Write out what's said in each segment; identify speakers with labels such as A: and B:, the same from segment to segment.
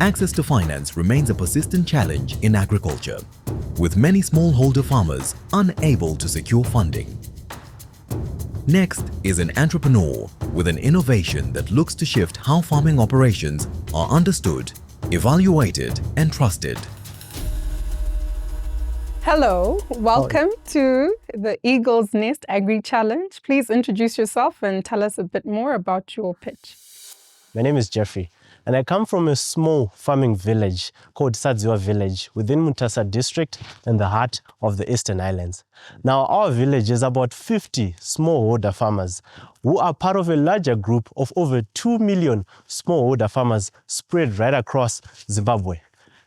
A: Access to finance remains a persistent challenge in agriculture, with many smallholder farmers unable to secure funding. Next is an entrepreneur with an innovation that looks to shift how farming operations are understood, evaluated, and trusted.
B: Hello, welcome to the Eagle's Nest AgriChallenge. Please introduce yourself and tell us a bit more about your pitch.
C: My name is Jeffery, and I come from a small farming village called Sadziwa Village within Mutasa district in the heart of the Eastern Islands. Now, our village is about 50 smallholder farmers who are part of a larger group of over 2 million smallholder farmers spread right across Zimbabwe.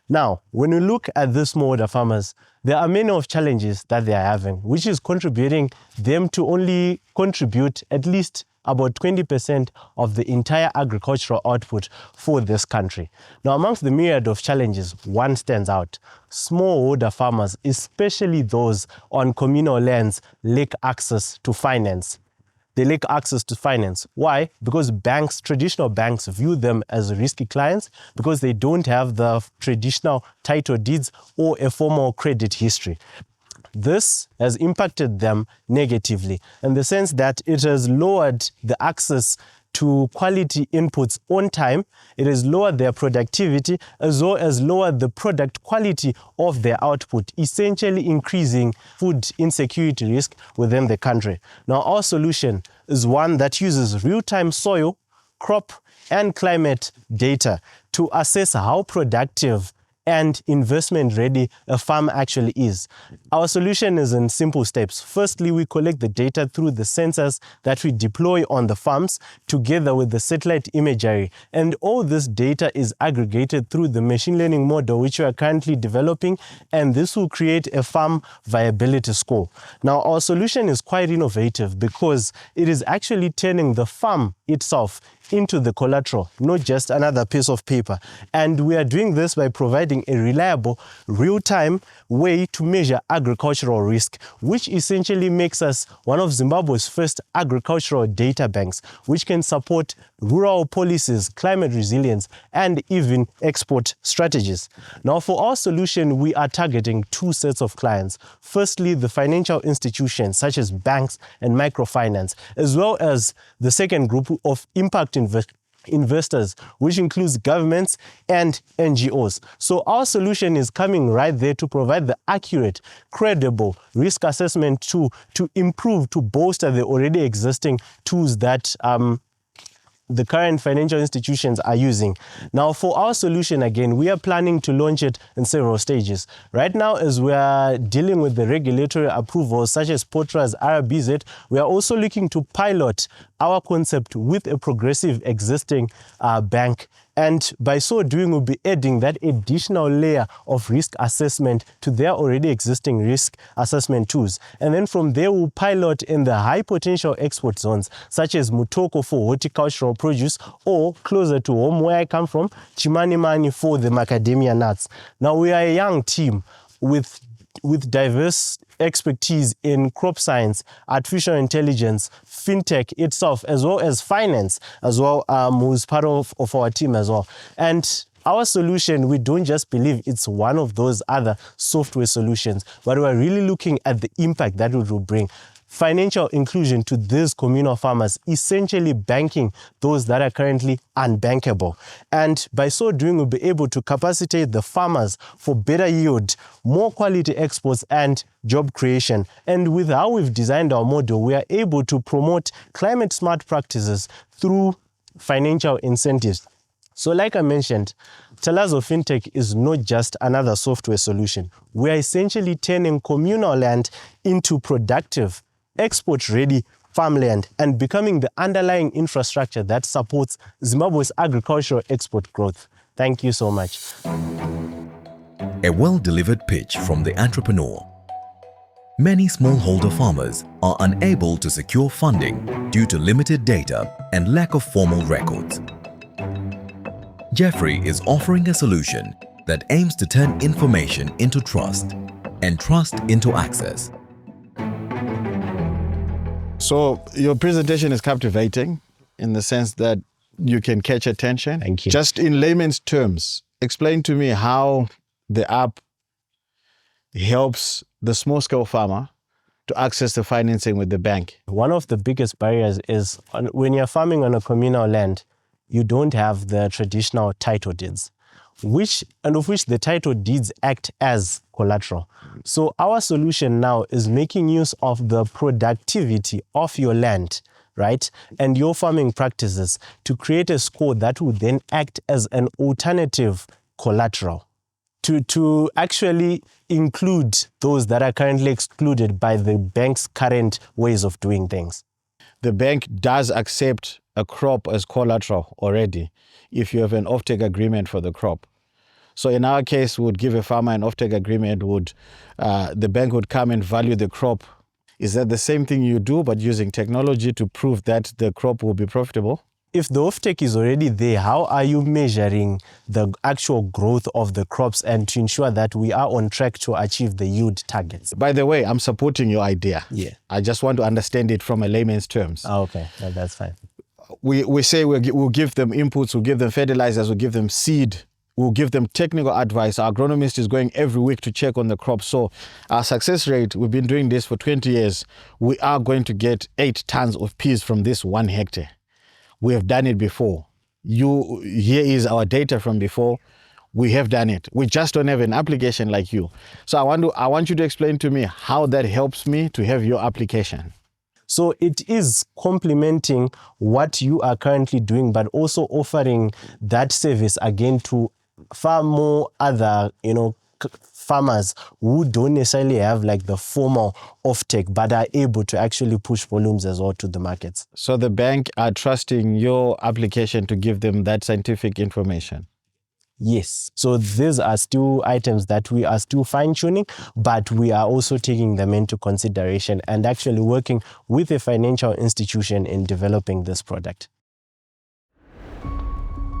C: Now, when we look at these smallholder farmers, there are many of challenges that they are having, which is contributing them to only contribute at least about 20% of the entire agricultural output for this country. Now, amongst the myriad of challenges, one stands out. Smallholder farmers, especially those on communal lands, lack access to finance. They lack access to finance. Why? Because banks, traditional banks, view them as risky clients because they don't have the traditional title deeds or a formal credit history. This has impacted them negatively in the sense that it has lowered the access to quality inputs on time. It has lowered their productivity as well as lowered the product quality of their output, essentially increasing food insecurity risk within the country. Now, our solution is one that uses real-time soil, crop, and climate data to assess how productive and investment ready a farm actually is. Our solution is in simple steps. Firstly, we collect the data through the sensors that we deploy on the farms together with the satellite imagery. And all this data is aggregated through the machine learning model which we are currently developing, and this will create a farm viability score. Now, our solution is quite innovative because it is actually turning the farm itself into the collateral, not just another piece of paper. And we are doing this by providing a reliable, real-time way to measure agricultural risk, which essentially makes us one of Zimbabwe's first agricultural data banks, which can support rural policies, climate resilience, and even export strategies. Now, for our solution, we are targeting two sets of clients. Firstly, the financial institutions such as banks and microfinance, as well as the second group of impact investors, which includes governments and NGOs. So our solution is coming right there to provide the accurate, credible risk assessment tool to improve, to bolster the already existing tools that the current financial institutions are using. Now, for our solution, again, we are planning to launch it in several stages. Right now, as we are dealing with the regulatory approvals such as POTRA's RBZ, we are also looking to pilot our concept with a progressive existing bank. And by so doing, we'll be adding that additional layer of risk assessment to their already existing risk assessment tools. And then from there, we'll pilot in the high potential export zones, such as Mutoko for horticultural produce, or closer to home where I come from, Chimanimani for the macadamia nuts. Now, we are a young team with diverse expertise in crop science, artificial intelligence, fintech itself, as well as finance as well, who's part of our team as well. And our solution, we don't just believe it's one of those other software solutions, but we're really looking at the impact that it will bring. Financial inclusion to these communal farmers, essentially banking those that are currently unbankable. And by so doing, we'll be able to capacitate the farmers for better yield, more quality exports, and job creation. And with how we've designed our model, we are able to promote climate smart practices through financial incentives. So like I mentioned, TALAZO FinTech is not just another software solution. We are essentially turning communal land into productive, export-ready farmland and becoming the underlying infrastructure that supports Zimbabwe's agricultural export growth. Thank you so much.
A: A well-delivered pitch from the entrepreneur. Many smallholder farmers are unable to secure funding due to limited data and lack of formal records. Jeffery is offering a solution that aims to turn information into trust and trust into access.
D: So your presentation is captivating in the sense that you can catch attention.
C: Thank you.
D: Just in layman's terms, explain to me how the app helps the small-scale farmer to access the financing with the bank.
C: One of the biggest barriers is when you're farming on a communal land, you don't have the traditional title deeds, of which the title deeds act as collateral. So our solution now is making use of the productivity of your land, right, and your farming practices to create a score that would then act as an alternative collateral to actually include those that are currently excluded by the bank's current ways of doing things.
D: The bank does accept a crop as collateral already if you have an offtake agreement for the crop. So in our case, we would give a farmer an offtake agreement, the bank would come and value the crop. Is that the same thing you do, but using technology to prove that the crop will be profitable?
C: If the offtake is already there, how are you measuring the actual growth of the crops and to ensure that we are on track to achieve the yield targets?
D: By the way, I'm supporting your idea.
C: Yeah.
D: I just want to understand it from a layman's terms.
C: Oh, okay, that's fine.
D: We say we'll give them inputs, we'll give them fertilizers, we'll give them seed, we'll give them technical advice. Our agronomist is going every week to check on the crop. So our success rate, we've been doing this for 20 years. We are going to get 8 tons of peas from this 1 hectare. We have done it before. Here is our data from before. We have done it. We just don't have an application like you. So I want you to explain to me how that helps me to have your application.
C: So it is complementing what you are currently doing, but also offering that service again to far more other, farmers who don't necessarily have like the formal offtake, but are able to actually push volumes as well to the markets.
D: So the bank are trusting your application to give them that scientific information?
C: Yes. So these are still items that we are still fine-tuning, but we are also taking them into consideration and actually working with a financial institution in developing this product.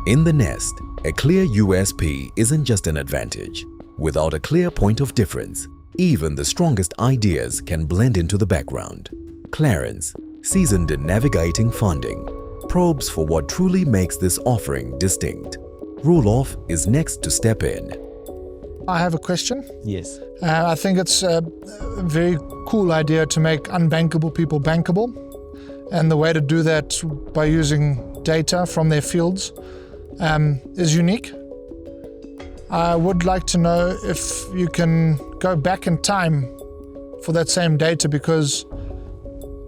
A: In the Nest, a clear USP isn't just an advantage. Without a clear point of difference, even the strongest ideas can blend into the background. Clarence, seasoned in navigating funding, probes for what truly makes this offering distinct. Roelof is next to step in.
E: I have a question.
C: Yes.
E: I think it's a very cool idea to make unbankable people bankable. And the way to do that by using data from their fields is unique. I would like to know if you can go back in time for that same data, because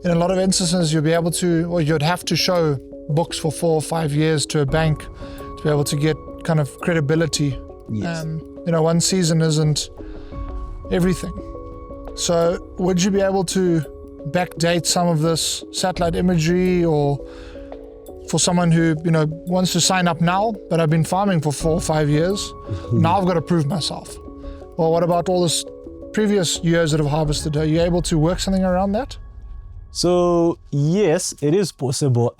E: in a lot of instances you'd have to show books for 4 or 5 years to a bank to be able to get kind of credibility.
C: Yes.
E: One season isn't everything. So would you be able to backdate some of this satellite imagery, or for someone who wants to sign up now, but I've been farming for 4 or 5 years, now I've got to prove myself? Well, what about all this previous years that have harvested? Are you able to work something around that?
C: So yes, it is possible,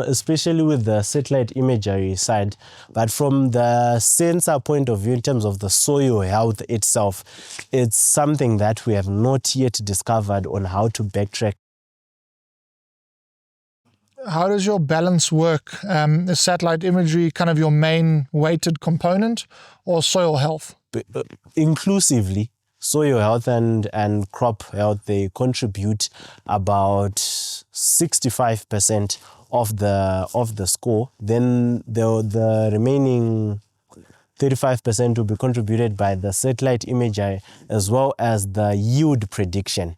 C: especially with the satellite imagery side. But from the sensor point of view, in terms of the soil health itself, it's something that we have not yet discovered on how to backtrack.
E: How does your balance work? Is satellite imagery kind of your main weighted component, or soil health?
C: Inclusively, soil health and crop health, they contribute about 65% of the score. Then the remaining 35% will be contributed by the satellite imagery as well as the yield prediction.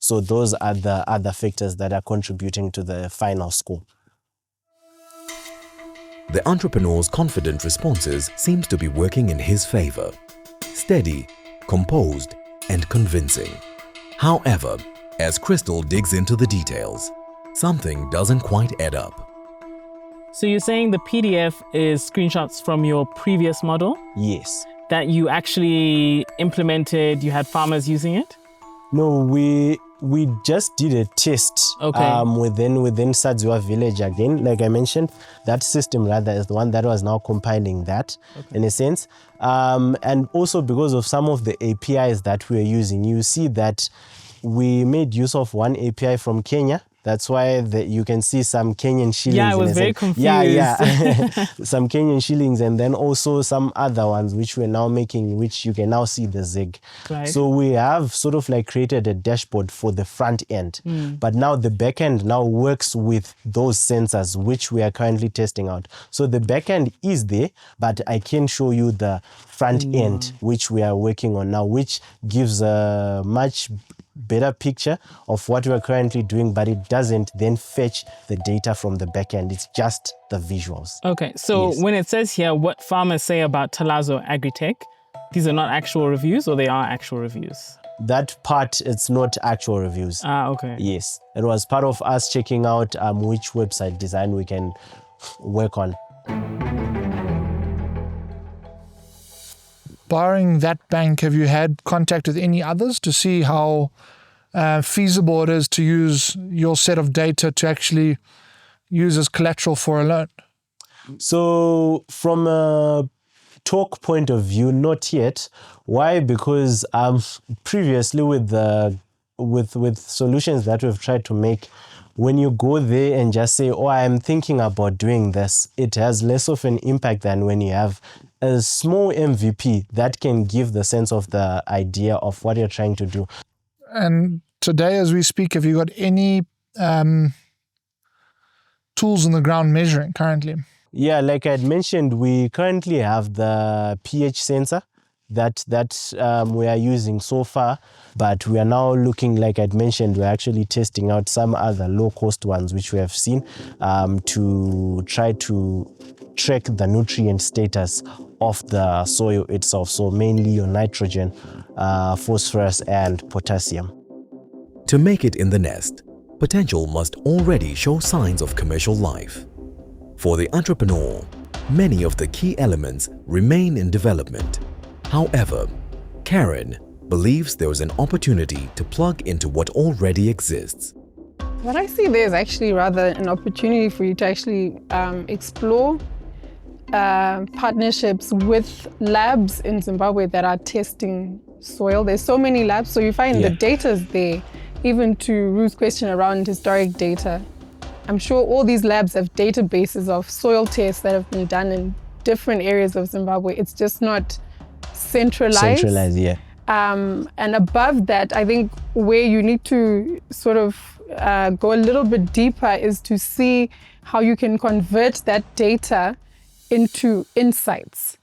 C: So those are the other factors that are contributing to the final score.
A: The entrepreneur's confident responses seems to be working in his favor. Steady, composed, and convincing. However, as Crystal digs into the details, something doesn't quite add up.
F: So you're saying the PDF is screenshots from your previous model
C: Yes.
F: that you actually implemented, you had farmers using it?
C: No, we just did a test within Sadziwa village again. Like I mentioned, that system rather is the one that was now compiling that in a sense. And also because of some of the APIs that we're using, you see that we made use of one API from Kenya That's why you can see some Kenyan shillings.
F: Yeah, I was very confused.
C: Yeah. Some Kenyan shillings, and then also some other ones which we're now making, which you can now see the zig.
F: Right.
C: So we have sort of like created a dashboard for the front end. But now the back end now works with those sensors which we are currently testing out. So the back end is there, but I can show you the front end which we are working on now, which gives a much better picture of what we're currently doing, but it doesn't then fetch the data from the back end. It's just the visuals.
F: Okay, so
C: Yes.
F: when it says here what farmers say about TALAZO Agritech, these are not actual reviews, or they are actual reviews?
C: That part, it's not actual reviews.
F: Okay.
C: Yes, it was part of us checking out which website design we can work on.
E: Barring that bank, have you had contact with any others to see how feasible it is to use your set of data to actually use as collateral for a loan?
C: So from a talk point of view, not yet. Why? Because previously with solutions that we've tried to make, when you go there and just say, oh, I'm thinking about doing this, it has less of an impact than when you have a small MVP that can give the sense of the idea of what you're trying to do.
E: And today, as we speak, have you got any tools on the ground measuring currently?
C: Yeah, like I had mentioned, we currently have the pH sensor that we are using so far, but we are now looking, like I'd mentioned, we're actually testing out some other low-cost ones which we have seen to try to track the nutrient status of the soil itself, so mainly your nitrogen, phosphorus and potassium.
A: To make it in the nest, potential must already show signs of commercial life. For the entrepreneur, many of the key elements remain in development. However, Karen believes there is an opportunity to plug into what already exists.
B: What I see there is actually rather an opportunity for you to actually explore partnerships with labs in Zimbabwe that are testing soil. There's so many labs, so you find the data's there. Even to Ruth's question around historic data, I'm sure all these labs have databases of soil tests that have been done in different areas of Zimbabwe. It's just not centralized.
C: Yeah.
B: And above that, I think where you need to sort of go a little bit deeper is to see how you can convert that data into insights,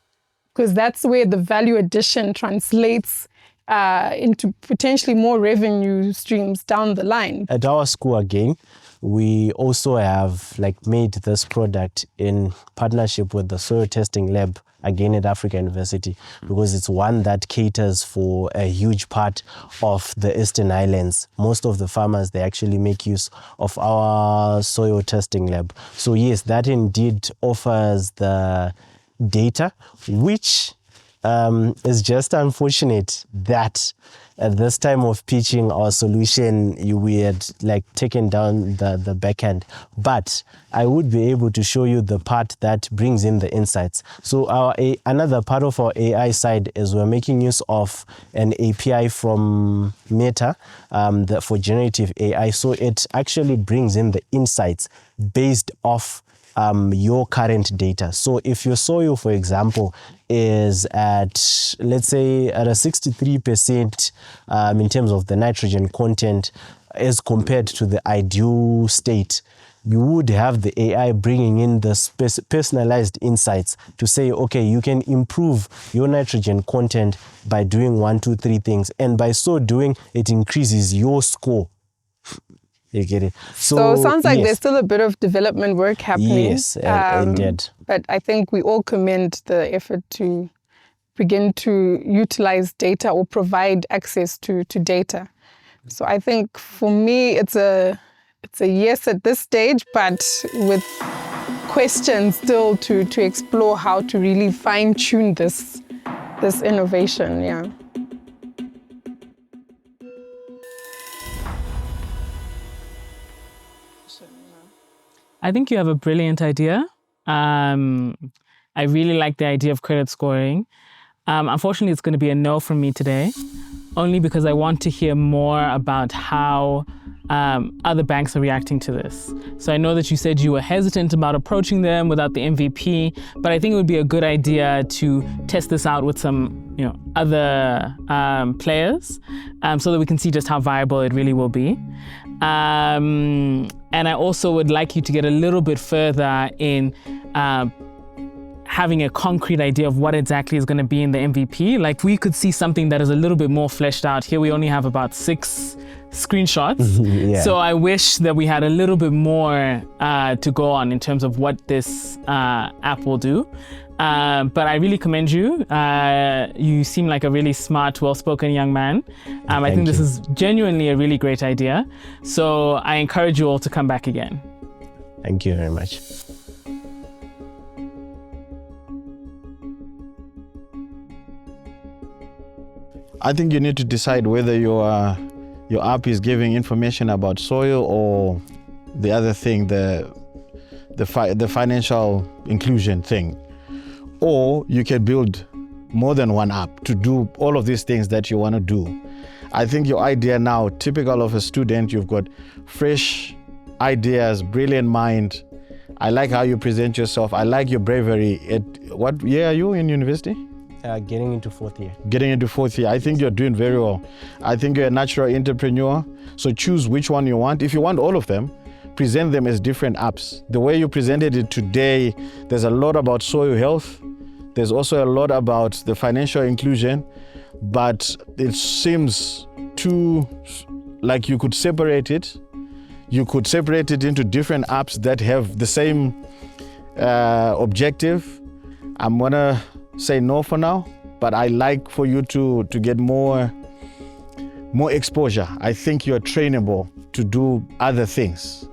B: because that's where the value addition translates into potentially more revenue streams down the line.
C: At our school again, we also have made this product in partnership with the soil testing lab again at Africa University, because it's one that caters for a huge part of the Eastern Islands. Most of the farmers, they actually make use of our soil testing lab. So yes, that indeed offers the data, which is just unfortunate that at this time of pitching our solution, we had taken down the back end. But I would be able to show you the part that brings in the insights. So another part of our AI side is we're making use of an API from Meta for generative AI. So it actually brings in the insights based off your current data. So if your soil, for example, is at, let's say, at a 63% in terms of the nitrogen content as compared to the ideal state, you would have the AI bringing in the personalized insights to say, okay, you can improve your nitrogen content by doing 1, 2, 3 things. And by so doing, it increases your score. You get it?
B: So it sounds like there's still a bit of development work happening.
C: Yes, indeed.
B: But I think we all commend the effort to begin to utilize data or provide access to data. So I think for me, it's a yes at this stage, but with questions still to explore how to really fine tune this innovation. Yeah.
F: I think you have a brilliant idea. I really like the idea of credit scoring. Unfortunately, it's going to be a no from me today, only because I want to hear more about how other banks are reacting to this. So I know that you said you were hesitant about approaching them without the MVP, but I think it would be a good idea to test this out with some other players so that we can see just how viable it really will be. And I also would like you to get a little bit further in having a concrete idea of what exactly is going to be in the MVP. Like, we could see something that is a little bit more fleshed out. Here we only have about 6 screenshots.
C: Yeah.
F: So I wish that we had a little bit more to go on in terms of what this app will do. But I really commend you. You seem like a really smart, well-spoken young man. I think this is genuinely a really great idea. So I encourage you all to come back again.
C: Thank you very much.
D: I think you need to decide whether your app is giving information about soil or the other thing, the financial inclusion thing. Or you can build more than one app to do all of these things that you want to do. I think your idea now, typical of a student, you've got fresh ideas, brilliant mind. I like how you present yourself. I like your bravery. What year are you in university?
C: Getting into 4th year.
D: Getting into 4th year. I think you're doing very well. I think you're a natural entrepreneur. So choose which one you want. If you want all of them, present them as different apps. The way you presented it today, there's a lot about soil health. There's also a lot about the financial inclusion, but it seems too like you could separate it. You could separate it into different apps that have the same objective. I'm gonna say no for now, but I like for you to get more exposure. I think you're trainable to do other things.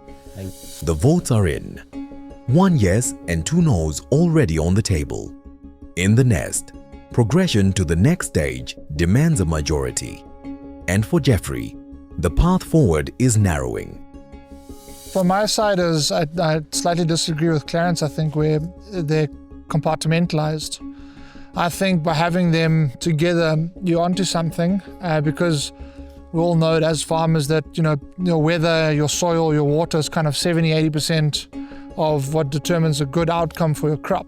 A: The votes are in. 1 yes and 2 no's already on the table. In the nest, progression to the next stage demands a majority. And for Jeffery, the path forward is narrowing.
E: From my side, I slightly disagree with Clarence. I think they're compartmentalized. I think by having them together, you're onto something because we all know it as farmers that, your weather, your soil, your water is kind of 70-80% of what determines a good outcome for your crop.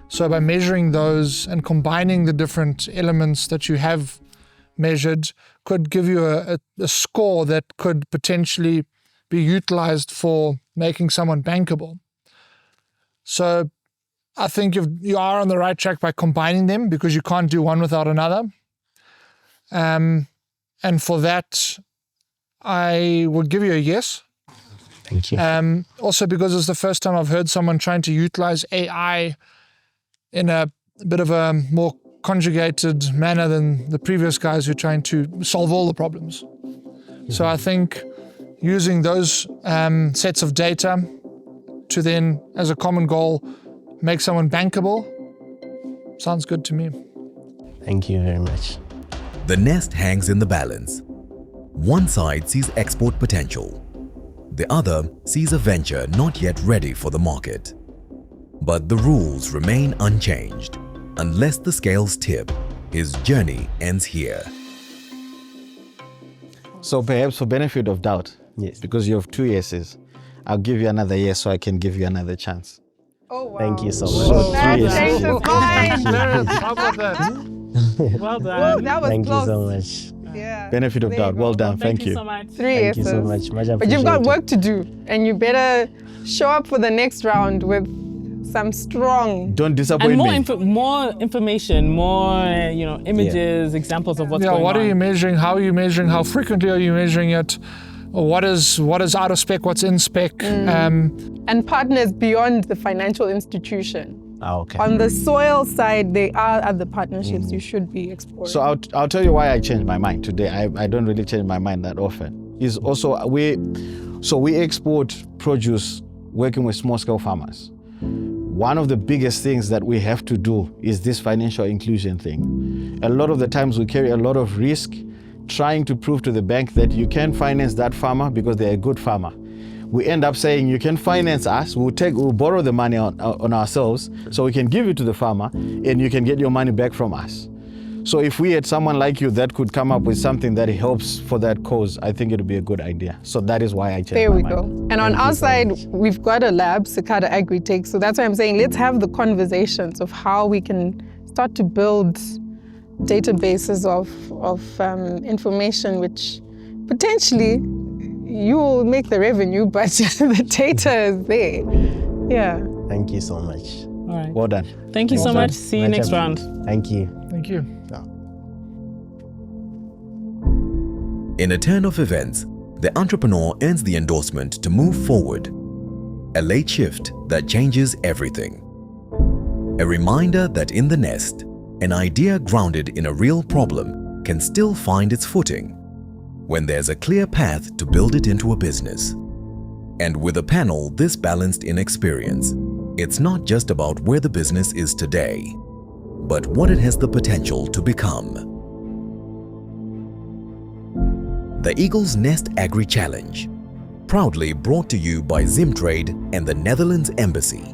E: So by measuring those and combining the different elements that you have measured could give you a score that could potentially be utilized for making someone bankable. So I think you are on the right track by combining them because you can't do one without another. And for that, I would give you a yes.
C: Thank you.
E: Also because it's the first time I've heard someone trying to utilize AI in a bit of a more conjugated manner than the previous guys who are trying to solve all the problems. So I think using those sets of data to then, as a common goal, make someone bankable, sounds good to me.
C: Thank you very much.
A: The nest hangs in the balance. One side sees export potential. The other sees a venture not yet ready for the market. But the rules remain unchanged. Unless the scales tip, his journey ends here.
D: So perhaps for benefit of doubt,
C: Yes.
D: because you have 2 yeses, I'll give you another yes so I can give you another chance.
B: Oh, wow.
C: Thank you so
D: So
C: much.
D: 3
B: That
D: yeses.
B: changes minds.
E: How about that?
F: Well
B: Ooh,
F: done.
B: that was
C: Thank you
B: close.
C: so much.
B: Yeah.
D: Benefit of
B: There you
D: doubt.
B: go.
D: Well done.
F: Thank you
D: you.
F: so much.
B: 3
C: Thank you
B: yeses.
C: so much. Much
B: But you've got
C: appreciated.
B: work to do, and you better show up for the next round with some strong.
D: Don't disappoint
F: And
D: me.
F: more information, more images, examples of what's
E: Yeah,
F: going
E: what
F: on.
E: are you measuring? How are you measuring? How frequently are you measuring it? What is out of spec? What's in spec?
B: And partners beyond the financial institution.
C: Okay.
B: On the soil side, there are other partnerships you should be exploring.
D: So I'll tell you why I changed my mind today. I don't really change my mind that often. Is also we export produce working with small scale farmers. One of the biggest things that we have to do is this financial inclusion thing. A lot of the times we carry a lot of risk trying to prove to the bank that you can finance that farmer because they're a good farmer. We end up saying you can finance us, we'll borrow the money on ourselves so we can give it to the farmer and you can get your money back from us. So if we had someone like you that could come up with something that helps for that cause, I think it would be a good idea. So that is why I changed
B: There
D: my
B: we
D: mind.
B: go. And on
D: Thank
B: our
D: you very
B: side,
D: much.
B: we've got a lab, Takunda AgriTech. So that's why I'm saying let's have the conversations of how we can start to build databases of information which potentially you will make the revenue, but the data is there. Yeah.
C: Thank you so much.
F: All right.
D: Well done.
F: Thank you so much. See you next round.
C: Thank you.
E: Thank you.
A: In a turn of events, the entrepreneur earns the endorsement to move forward. A late shift that changes everything. A reminder that in the nest, an idea grounded in a real problem can still find its footing when there's a clear path to build it into a business. And with a panel this balanced in experience, it's not just about where the business is today, but what it has the potential to become. The Eagle's Nest AgriChallenge, proudly brought to you by Zimtrade and the Netherlands Embassy.